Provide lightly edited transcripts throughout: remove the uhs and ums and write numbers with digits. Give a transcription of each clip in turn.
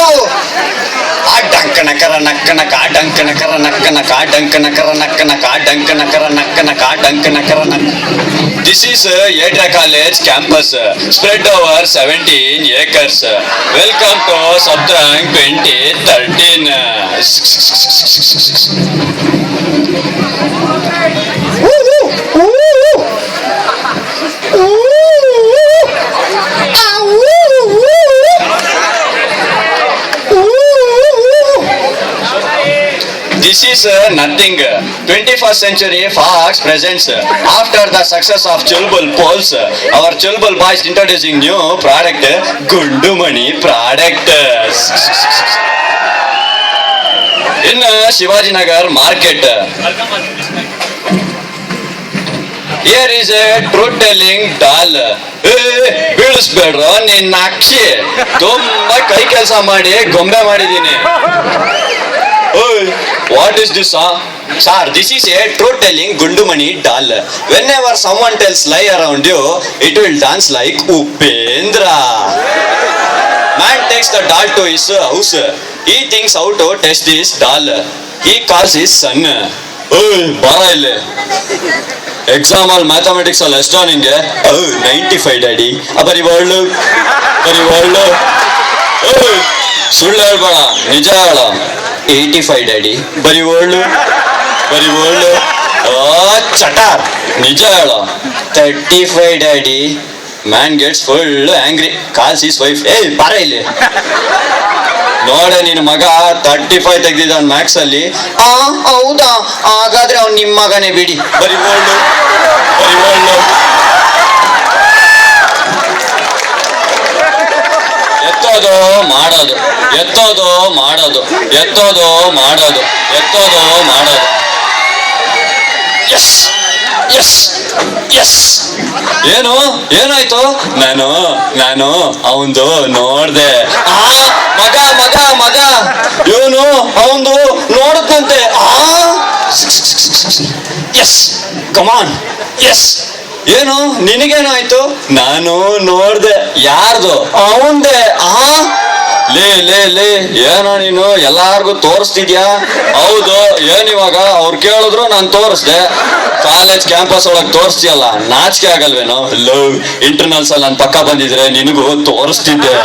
ಆ ಡಂಕನ ಕರ ನಕ್ಕನ ಕಾ ಡಂಕನ ಕರ ನಕ್ಕನ ಕಾ ಡಂಕನ ಕರ ನಕ್ಕನ ಕಾ ಡಂಕನ ಕರ ನಕ್ಕನ ಕಾ ಡಂಕನ ಕರ ನಕ್ಕ. This is Yedra College campus spread over 17 acres. Welcome to Saptrang 2013. This is nothing. 21st century Fox presents. After the success of Chulbul polls, our Chulbul boys introducing new product, Gundumani product. In Shivaji Nagar market. Here is a truth telling doll. ಬೀಳಿಸ್ಬೇಡ್ರ ನಿನ್ನ ಅಕ್ಷಿ ತುಂಬಾ ಕೈ ಕೆಲಸ ಮಾಡಿ ಗೊಂಬೆ ಮಾಡಿದೀನಿ. What is this? Sir, this is a truth-telling Gundumani doll. Whenever someone tells lie around you, it will dance like Upendra. Man takes the doll to his house. He thinks how to test this doll. He calls his son. Bara ille. Exam all mathematics all ಎಷ್ಟು ನಿಂಗೆ? 95 daddy. ಬರಿ world ಸುಳ್ಳು ಹೇಳ್ಬೇಡ, ನಿಜ ಹೇಳ. 85 daddy. ಬರಿ world ಚಟಾರ್, ನಿಜ ಹೇಳ. 35 daddy. Man gets full angry, calls his wife. ಬಾರ ಇಲ್ಲಿ. ನೋಡ ನಿನ್ ಮಗ 35 ತೆಗ್ದಿದ್ದಾನ ಮ್ಯಾಕ್ಸ್ ಅಲ್ಲಿ. ಹೌದಾ, ಹಾಗಾದ್ರೆ ಅವ್ನು ನಿಮ್ಮ ಮಗನೇ ಬಿಡಿ. ಬರಿ ವರ್ಲ್ಡ್ ಎತ್ತೋದು ಮಾಡೋದು ಏನಾಯ್ತು? ನಾನು ಅವಂದು ನೋಡ್ದೆ. ಮಗ ಇವನು ಅವಂದು ನೋಡುತ್ತಂತೆ. ಕಮಾನ್. ಏನು ನಿನಗೇನಾಯ್ತು? ನಾನು ನೋಡ್ದೆ. ಯಾರ್ದು? ಅವಂದೇ. ಲೇ ಏನೋ ನೀನು ಎಲ್ಲಾರ್ಗು ತೋರಿಸ್ತಿದ್ಯಾ? ಹೌದು. ಏನಿವಾಗ ಅವ್ರು ಕೇಳಿದ್ರು ನಾನು ತೋರಿಸ್ದೆ. ಕಾಲೇಜ್ ಕ್ಯಾಂಪಸ್ ಒಳಗ್ ತೋರಿಸ್ತೀಯಲ್ಲ, ನಾಚಿಕೆ ಆಗಲ್ವೇನೋ? ಇಂಟರ್ನಲ್ಸ್ ಅಲ್ಲಿ ನನ್ನ ಪಕ್ಕ ಬಂದಿದ್ರೆ ನಿನಗೂ ತೋರಿಸ್ತಿದ್ದೆ.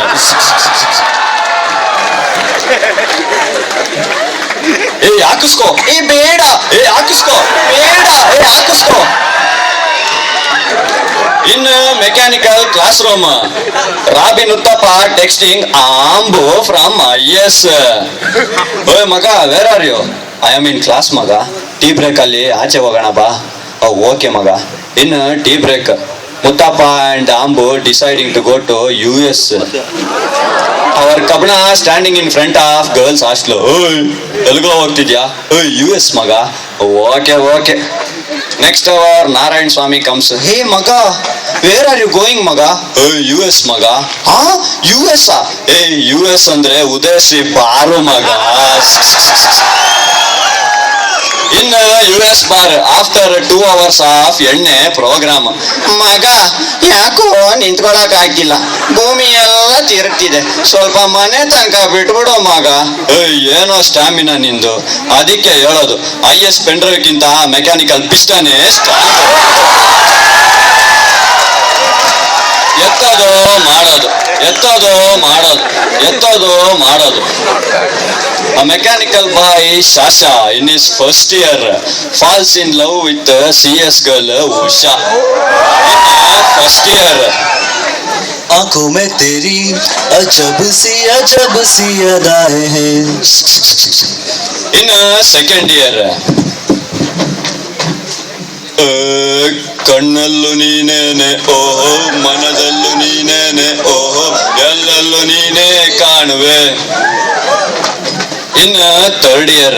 ಹಾಕಿಸ್ಕೋ. ಬೇಡ. ಹಾಕಿಸ್ಕೋ. In mechanical classroom, Robin Uttappa texting Ambu from IS. ಮಗ, where are you? I am in class ಮಗ. ಟೀ ಬ್ರೇಕ್ ಅಲ್ಲಿ ಆಚೆ ಹೋಗೋಣ ಬಾ. ಓಕೆ ಮಗ. In tea break, Uttappa and Ambu deciding to go to US. Our Kabna standing in front of girls hostel. ಎಲ್ಗೋ ಹೋಗ್ತಿದ್ಯಾ? US ಮಗ. Okay. Next hour, Narayan Swami comes. Hey maga, where are you going maga? US maga. US? US andre Udayasri baru maga. In US bar, after 2 hours of ಎಣ್ಣೆ program. ಮಗ, ಯಾಕೋ ನಿಂತ್ಕೊಳಕ್ ಆಗಿಲ್ಲ, ಭೂಮಿ ಎಲ್ಲ ತಿರುಗ್ತಿದೆ, ಸ್ವಲ್ಪ ಮನೆ ತನಕ ಬಿಟ್ಬಿಡೋ ಮಗ. ಏನೋ ಸ್ಟಾಮಿನಾ ನಿಂದು, ಅದಕ್ಕೆ ಹೇಳೋದು IS ಪೆಂಡ್ರೈವ್ಗಿಂತ ಮೆಕ್ಯಾನಿಕಲ್ ಪಿಸ್ಟನೇ ಸ್ಟ್ರಾಂಗ್. ಎತ್ತೋದು ಮಾಡೋದು. A mechanical boy, Shasha, in his first year, falls in love with CS girl Usha. In first year, आंखों में तेरी अजब सी अदाएं हैं. In second year, ಕಣ್ಣಲ್ಲೂ ನೀನೇನೆ ಓಹೋ, ಮನದಲ್ಲೂ ನೀನೇನೆ ಓಹೋ, ಎಲ್ಲಲ್ಲೂ ನೀನೇ ಕಾಣುವೆ. In third year,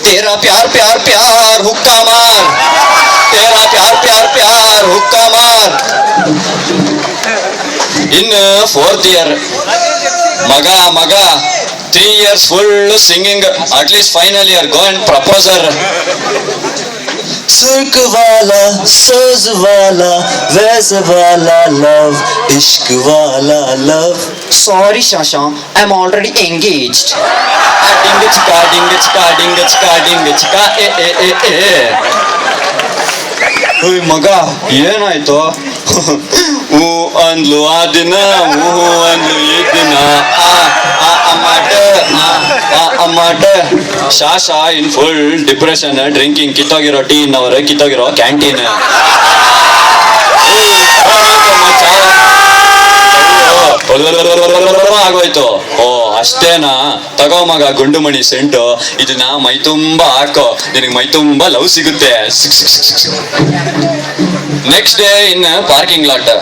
तेरा प्यार प्यार प्यार हुक्का मार, तेरा प्यार प्यार प्यार हुक्का मार. In fourth year, maga 3 years full singing, at least final year go and propose her. सुर्ख वाला सोज वाला वैसे वाला लव इश्क वाला love Sorry, Shasha, I'm already engaged. Dinga chika, dinga chika, dinga chika, dinga chika, ಓಯ್ ಮಗ ಏನಾಯ್ತು? ಹೂ ಅಂದ್ಲು ಆ ದಿನ, ಹೂ ಅಂದ್ಲು ಈ ದಿನ, ಅಮ್ಮಾಟ ಶಾಶ ಇನ್ ಫುಲ್ ಡಿಪ್ರೆಷನ್, ಡ್ರಿಂಕಿಂಗ್, ಕಿತ್ತೋಗಿರೋ ಟೀ ಇನ್ನವರೆ, ಕಿತ್ತೋಗಿರೋ ಕ್ಯಾಂಟೀನ್. ಆಗೋಯ್ತು. ಓ ಅಷ್ಟೇನಾ? ತಗೋ ಮಗ ಗುಂಡುಮಣಿ ಸೆಂಟು, ಇದನ್ನ ಮೈ ತುಂಬಾ ಹಾಕೋ, ನಿನಗೆ ಮೈ ತುಂಬಾ ಲವ್ ಸಿಗುತ್ತೆ. Next day in parking lot.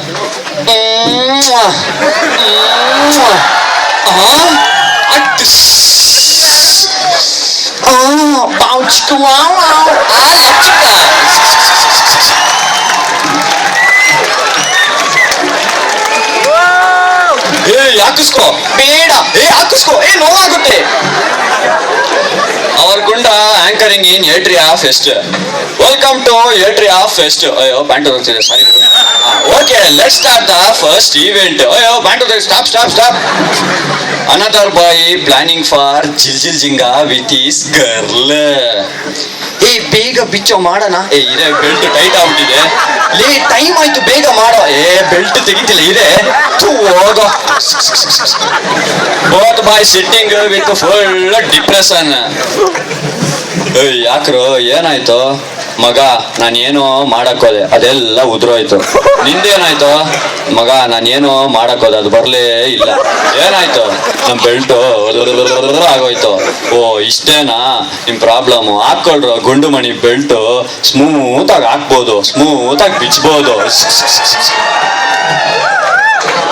ಏ ಹಾಕಿಸ್ಕೋ, ಬೇಡ, ಏ ಹಾಕಿಸ್ಕೋ, ಏ ನೋವಾಗುತ್ತೆ. ಅವರ್ Gunda anchoring in Atria fest. Welcome to Atria fest. ಅಯ್ಯೋ ಪ್ಯಾಂಟ್ ಹೋಗ್ತಿದೆ, sorry. Okay, let's start the first event. ಅಯ್ಯೋ ಪ್ಯಾಂಟ್ ಹೋಗ್ತಿದೆ, stop stop stop. Another boy planning for ಜಿಲ್ ಜಿಲ್ ಜಿಂಗ ವಿತ್ ಈಸ್ ಗರ್ಲ್. ಏ ಬೇಗ ಬಿಚ್ಚೋ ಮಾಡೋಣ. ಏ ಇದೆ ಬೆಲ್ಟ್ ಟೈಟ್ ಆಗ್ಬಿಟ್ಟಿದೆ. ಲೇ ಟೈಮ್ ಆಯ್ತು, ಬೇಗ ಮಾಡೋ. ಏ ಬೆಲ್ಟ್ ತೆಗಿತಿಲ್ಲ, ಇದೆ ಹೋಗೋ. Both boy sitting with full depression. ಯಾಕ್ರು ಏನಾಯ್ತು? ಮಗ ನಾನೇನೋ ಮಾಡಕ್ಕೋದೆ, ಅದೆಲ್ಲ ಉದ್ರೋಯ್ತು. ನಿಂದೇನಾಯ್ತು? ಮಗ ನಾನೇನೋ ಮಾಡಕ್ಕೋದೆ, ಅದು ಬರ್ಲೇ ಇಲ್ಲ. ಏನಾಯ್ತು? ನಮ್ ಬೆಲ್ಟು ಆಗೋಯ್ತು. ಓ ಇಷ್ಟೇನಾ ನಿಮ್ ಪ್ರಾಬ್ಲಮ್? ಹಾಕೊಳ್ರು ಗುಂಡುಮಣಿ ಬೆಲ್ಟು, ಸ್ಮೂತ್ ಆಗಿ ಹಾಕ್ಬೋದು, ಸ್ಮೂತ್ ಆಗಿ ಬಿಚ್ಬೋದು.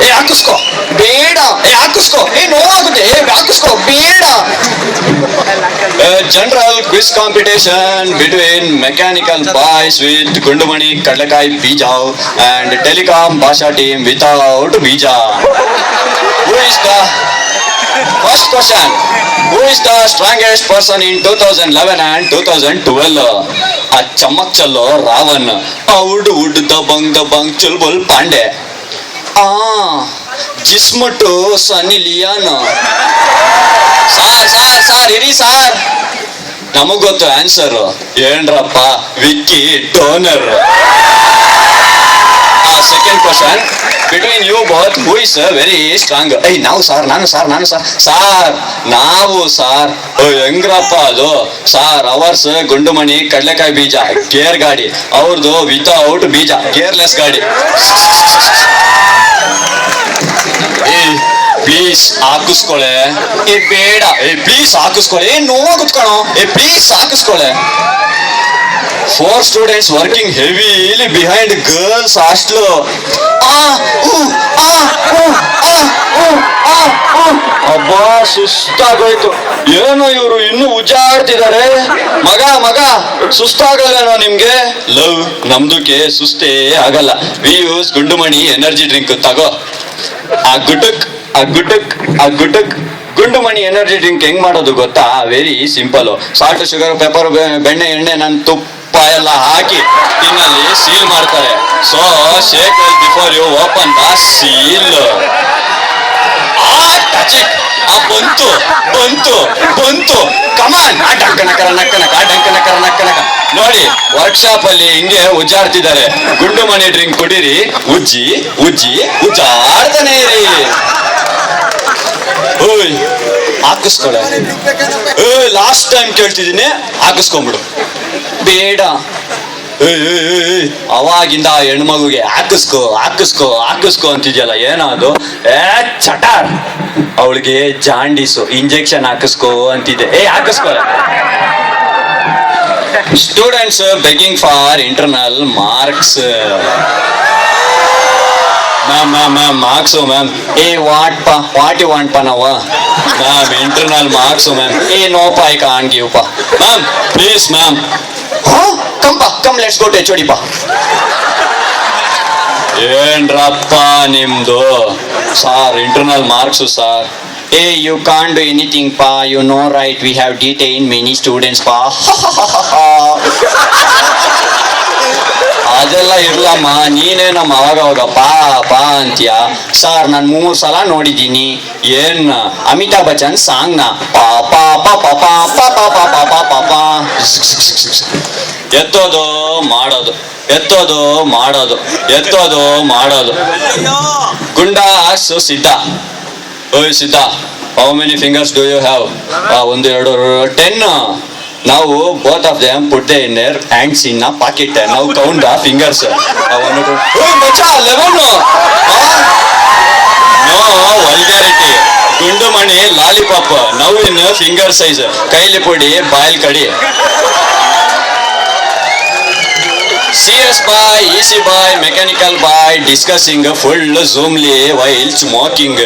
ಏ ಹಾಕಿಸ್ಕೋ, ಬೇಡ. ಏ ಹಾಕಿಸ್ಕೋ, ಏ ನೋವಾಗುತ್ತೆ. ಏ ಹಾಕಿಸ್ಕೋ, ಬೇಡ. General quiz competition between mechanical boys with Gundumani ಕಡಲೆಕಾಯಿ ಬೀಜ and telecom Bhasha team without ಬೀಜ. Who is the first question? Who is the strongest person in 2011 and 2012? ಆ ಚಮಕ್ ಚಲ್ಲೋ ರಾವನ್, ಔಡ್ ಉಡ್ ದಬಂಗ್ ಚುಲ್ಬುಲ್ ಪಾಂಡೆ. ಜಿಸ್ಮಟ್ಟು ಸನ್ನಿ ಲಿಯಾನ್. ಸಾರ್ ಇರಿ ಸಾರ್, ನಮಗ್ ಗೊತ್ತು ಆನ್ಸರ್. ಏನ್ರಪ್ಪ? Vicky Donor. Second question between you both, who is very strong? I ನಾವು sir, ನಾನು sir, ನಾನು ಸಾರ್. ಸಾರ್ ನಾವು ಸಾರ್. ಹೆಂಗ್ರಪ್ಪ ಅದು? ಸಾರ್ ಅವರ್ಸ್ ಗುಂಡುಮಣಿ ಕಡ್ಲೆಕಾಯಿ ಬೀಜ ಗೇರ್ ಗಾಡಿ, ಅವ್ರದ್ದು ವಿತೌಟ್ ಬೀಜ ಗೇರ್ಲೆಸ್ ಗಾಡಿ. ಪ್ಲೀಸ್ ಹಾಕಿಸ್ಕೊಳೆ. ಏ ಬೇಡ. ಏ ಪ್ಲೀಸ್ ಹಾಕಿಸ್ಕೊಳೆ. ಏ ನೋವಾಗುತ್ತೆ ಕಣೋ. ಏ please ಹಾಕಿಸ್ಕೊಳೆ. 4 students working heavily behind girls hostel. ಅಬ್ಬಾ ಸುಸ್ತಾಗೋಯ್ತು. ಏನೋ ಇವರು ಇನ್ನೂ ಉಜ್ಜಾಡ್ತಿದ್ದಾರೆ. ಮಗ ಸುಸ್ತಾಗಲ್ಲೇನೋ ನಿಮ್ಗೆ? ಲವ್ ನಮ್ದುಕ್ಕೆ ಸುಸ್ತೇ ಆಗಲ್ಲ. We use Gundumani energy drink. ತಗೋ. ಆ ಗುಟಕ್ ಗುಂಡುಮಣಿ ಎನರ್ಜಿ ಡ್ರಿಂಕ್ ಹೆಂಗ್ ಮಾಡೋದು ಗೊತ್ತಾ? Very simple. Salt, sugar, pepper, ಬೆಣ್ಣೆ, ಎಣ್ಣೆ, ನನ್ನ ತುಪ್ಪ ಎಲ್ಲ ಹಾಕಿ ತಿನ್ನಲ್ಲಿ ಸೀಲ್ ಮಾಡ್ತಾರೆ. So shake before you open the seal. ಬಂತು ಕಮಾನ್. ಡಂಕನಕರ. ನೋಡಿ ವರ್ಕ್ಶಾಪ್ ಅಲ್ಲಿ ಹಿಂಗೆ ಉಜ್ಜಾಡ್ತಿದ್ದಾರೆ. ಗುಂಡುಮಣಿ ಡ್ರಿಂಕ್ ಕುಡೀರಿ, ಉಜ್ಜಾಡ್ತಾನೆ ಇರಿ. ಓಯ್ ಹಾಕಿಸ್ಕೊಳ. Last time ಕೇಳ್ತಿದ್ದೀನಿ, ಹಾಕಿಸ್ಕೊಂಬಿಡು. ಬೇಡ. ಅವಾಗಿಂದ ಹೆಣ್ಮಗುಗೆ ಹಾಕಿಸ್ಕೋ ಅಂತಿದ್ಯಲ್ಲ, ಏನೋ ಅದು? ಚಟಾರ್. ಅವಳಿಗೆ ಜಾಂಡೀಸು, ಇಂಜೆಕ್ಷನ್ ಹಾಕಿಸ್ಕೋ ಅಂತಿದ್ದೆ. ಹಾಕಿಸ್ಕೋ. Students begging for internal marks. Ma'am marks ma'am. What you want ಪಾ ನಾವು? Ma'am internal marks ma'am. Nope I can't give ಪಾ. Ma'am please ma'am. Come let's go to HOD ಪಾ. ಏನ್ರಪ್ಪ ನಿಮ್ದು? Sir internal marks sir. Hey, you can't do anything, pa. You know, right? We have detained many students, pa. ಅದೆಲ್ಲ ಇರ್ಲಮ್ಮ, ನೀನೇ ನಮ್ಮ ಅವಾಗ ಪಾ ಅಂತೀಯ. ಸರ್ ನಾನು 3 ಸಲ ನೋಡಿದ್ದೀನಿ. ಏನ್ ಅಮಿತಾಬ್ ಬಚ್ಚನ್ ಸಾಂಗ್ನ ಪಾ ಪಾ ಪಾ ಪಾ ಪಾ ಪಾ ಪಾ ಪಾ ಪಾ ಪಾ ಪಾ ಪಾ. ಎತ್ತೋದು ಮಾಡೋದು, ಎತ್ತೋದು ಮಾಡೋದು, ಎತ್ತೋದು ಮಾಡೋದು. ಗುಂಡಾಸ್ ಸಿದ್ಧ. ಓಯ್ Siddha, how many fingers do you have? 1 2 10. Now both of them put their hands in a pocket. Now count the fingers. 1 2. Hey, macha, 11. No vulgarity. Gundu mani lollipop. Now in finger size. Kaili pudi, bail kadi. CS boy, EC boy, mechanical boy discussing full zoomly while smoking.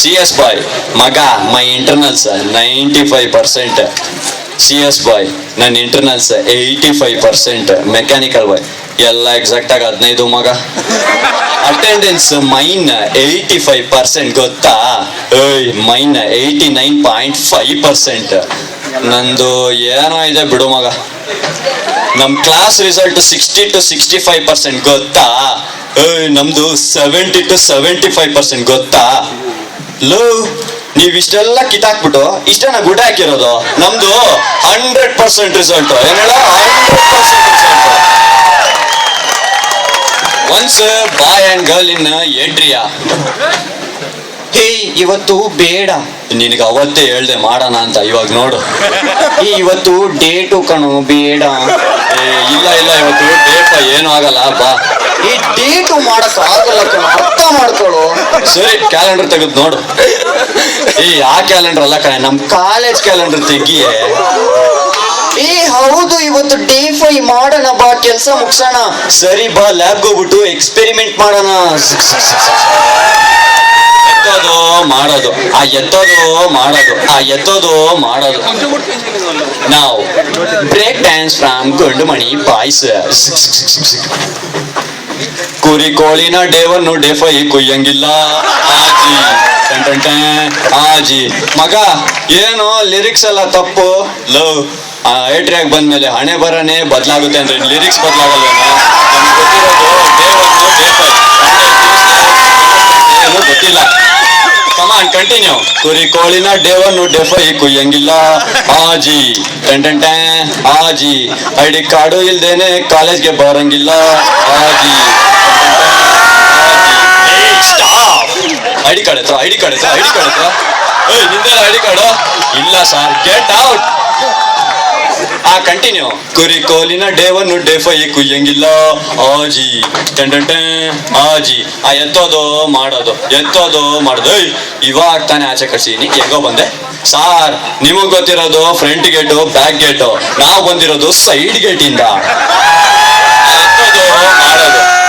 CS boy, maga, my internals 95%. CS ಬಾಯ್, ನನ್ನ internals 85%. Mechanical ಬಾಯ್ ಎಲ್ಲ exact ಆಗಿ 15 ಮಗ. Attendance main 85% ಗೊತ್ತಾ? ಏಯ್ main 89.5%. ನಂದು ಏನೋ ಇದೆ ಬಿಡು ಮಗ. ನಮ್ ಕ್ಲಾಸ್ ರಿಸಲ್ಟ್ 60 to 65% ಗೊತ್ತಾ? ಏಯ್ ನಮ್ದು 70 to 75% ಗೊತ್ತಾ? ಲೋ, ನೀವ್ ಇಷ್ಟೆಲ್ಲ ಕಿತ್ತಾಕ್ಬಿಟ್ಟು ಇಷ್ಟನ್ನ ಗುಡ ಹಾಕಿರೋದು. ನಮ್ದು 100% ರಿಸಲ್ಟ್. ಏನೇಳ 100% result. Once boy and girl in Atria. Hey ಇವತ್ತು ಬೇಡ, ನಿನಗೆ ಅವತ್ತೇ ಹೇಳ್ದೆ ಮಾಡೋಣ ಅಂತ. ಇವಾಗ ನೋಡು, ಇವತ್ತು ಡೇಟು ಕಣು ಬೇಡ. ಇಲ್ಲ ಇವತ್ತು ಡೇಟ್ ಏನು ಆಗಲ್ಲ, ಬಾ. ಈ ಡೇಟು ಮಾಡಕ್ ಆಗಲ್ಲ ಕಣ, ಅರ್ಥ ಮಾಡ್ಕೊಳ್ಳು. ಸರಿ, ಕ್ಯಾಲೆಂಡರ್ ತೆಗೆದು ನೋಡು. ಆ ಕ್ಯಾಲೆಂಡರ್ ಅಲ್ಲ ಕಣೆ, ನಮ್ ಕಾಲೇಜ್ ಕ್ಯಾಲೆಂಡರ್ ತೆಗಿಯೇ. ಹೌದು, ಇವತ್ತು ಡೇ 5 ಮಾಡೋಣ ಬಾ, ಕೆಲ್ಸ ಮುಗ್ಸೋಣ. ಸರಿ ಬಾ, ಲ್ಯಾಬ್ಗೆ ಹೋಗ್ಬಿಟ್ಟು ಎಕ್ಸ್ಪೆರಿಮೆಂಟ್ ಮಾಡೋಣ. ಎತ್ತೋದು ಮಾಡೋದು, ಎತ್ತೋದು ಮಾಡೋದು, ಎತ್ತೋದು ಮಾಡೋದು. ನಾವು ಬ್ರೇಕ್ ಡ್ಯಾನ್ಸ್ ಫ್ರಮ್ ಗುಂಡುಮಣಿ ಬಾಯ್ಸ್. ಕುರಿ ಕೋಳಿನ ಡೇ 1 ಡೇ 5 ಕುಯ್ಯಂಗಿಲ್ಲ ಆಜಿ. ಆಜಿ ಮಗ, ಏನು ಲಿರಿಕ್ಸ್ ಎಲ್ಲ ತಪ್ಪು. ಲವ್ ಏಟ್ರಿಯಾಗ ಬಂದ್ಮೇಲೆ ಹಣೆ ಬರನೇ ಬದಲಾಗುತ್ತೆ ಅಂದ್ರೆ ಲಿರಿಕ್ಸ್ ಬದಲಾಗಲ್ವೇನೋ? ನಮ್ಗೆ ಗೊತ್ತಿರೋದು ಡೇ 1 ಡೇ 5. ಏನು ಗೊತ್ತಿಲ್ಲ. ಕಮಾನ್ ಕಂಟಿನ್ಯೂ. ಕುರಿ ಕೋಳಿನ ಡೇ 1 ಡೇ 5 ಕುಯ್ಯಂಗಿಲ್ಲ ಆಜಿ. ಆಜಿ ಐಡಿ ಕಾರ್ಡು ಇಲ್ದೇನೆ ಕಾಲೇಜ್ಗೆ ಬರಂಗಿಲ್ಲ ಆಜಿ. ಐಡಿ ಕಾರ್ಡ್ ಹತ್ರ. ಏಯ್ ನಿಂದೆಲ್ಲ ಐಡಿ ಕಾರ್ಡು ಇಲ್ಲ ಸರ್, ಗೆಟ್ ಔಟ್. ಕಂಟಿನ್ಯೂ. ಕುರಿ ಕೋಲಿನ ಡೇ 1 ಡೇ 5 ಕುಯ್ಯಂಗಿಲ್ಲ ಆಜಿ. ಆಜಿ ಎತ್ತೋದು ಮಾಡೋದು, ಎತ್ತೋದು ಮಾಡೋದು. ಇವಾಗ ತಾನೇ ಆಚೆ ಕಳ್ಸಿದೀನಿ, ಹೆಂಗೋ ಬಂದೆ ಸಾರ್. ನಿಮಗ್ ಗೊತ್ತಿರೋದು ಫ್ರಂಟ್ ಗೇಟು ಬ್ಯಾಕ್ ಗೇಟು, ನಾವು ಬಂದಿರೋದು ಸೈಡ್ ಗೇಟ್ ಇಂದ.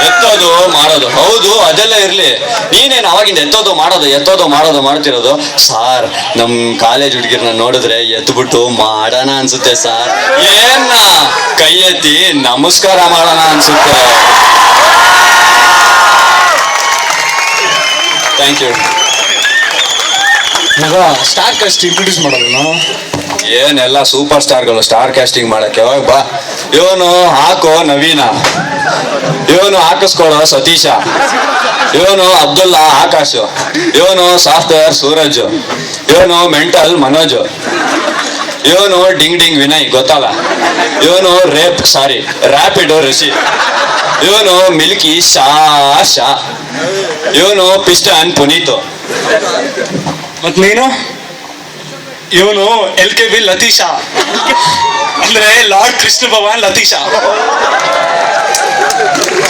ಎತ್ತೋದು ಮಾಡೋದು. ಹೌದು, ಅದೆಲ್ಲ ಇರ್ಲಿ. ನೀನೇನು ಅವಾಗಿಂದ ಎತ್ತೋದು ಮಾಡೋದು ಮಾಡ್ತಿರೋದು? ಸಾರ್, ನಮ್ ಕಾಲೇಜ್ ಹುಡುಗಿರ್ನ ನೋಡಿದ್ರೆ ಎತ್ಬಿಟ್ಟು ಮಾಡೋಣ ಅನ್ಸುತ್ತೆ ಸಾರ್. ಏನ ಕೈ ಎತ್ತಿ ನಮಸ್ಕಾರ ಮಾಡೋಣ ಅನ್ಸುತ್ತೆ. Thank you. Star cast introduce ಮಾಡೋದು. ಏನೆಲ್ಲ ಸೂಪರ್ ಸ್ಟಾರ್ಗಳು ಸ್ಟಾರ್ ಕ್ಯಾಸ್ಟಿಂಗ್ ಮಾಡಕ್ಕೆ. ಯಾವಾಗ ಬಾ. ಇವನು ಹಾಕೋ ನವೀನ, ಇವನು ಹಾಕಿಸ್ಕೊಳ್ಳೋ ಸತೀಶ, ಇವನು ಅಬ್ದುಲ್ಲಾ ಆಕಾಶ್, ಇವನು ಸಾಫ್ಟ್ವೇರ್ ಸೂರಜ್, ಇವನು ಮೆಂಟಲ್ ಮನೋಜ್, ಇವನು ಡಿಂಗ್ ಡಿಂಗ್ ವಿನಯ್ ಗೊತ್ತಲ್ಲ, ಇವನು ರ್ಯಾಪಿಡ್ ರಿಷಿ, ಇವನು ಮಿಲ್ಕಿ ಶಾ, ಇವನು ಪಿಸ್ಟನ್ ಪುನೀತ್. ಮತ್ ನೀನು? ಇವನು LKB ಲತೀಶಾ, ಅಂದ್ರೆ ಲಾರ್ಡ್ ಕೃಷ್ಣ ಭಗವಾನ್ ಲತೀಶಾ.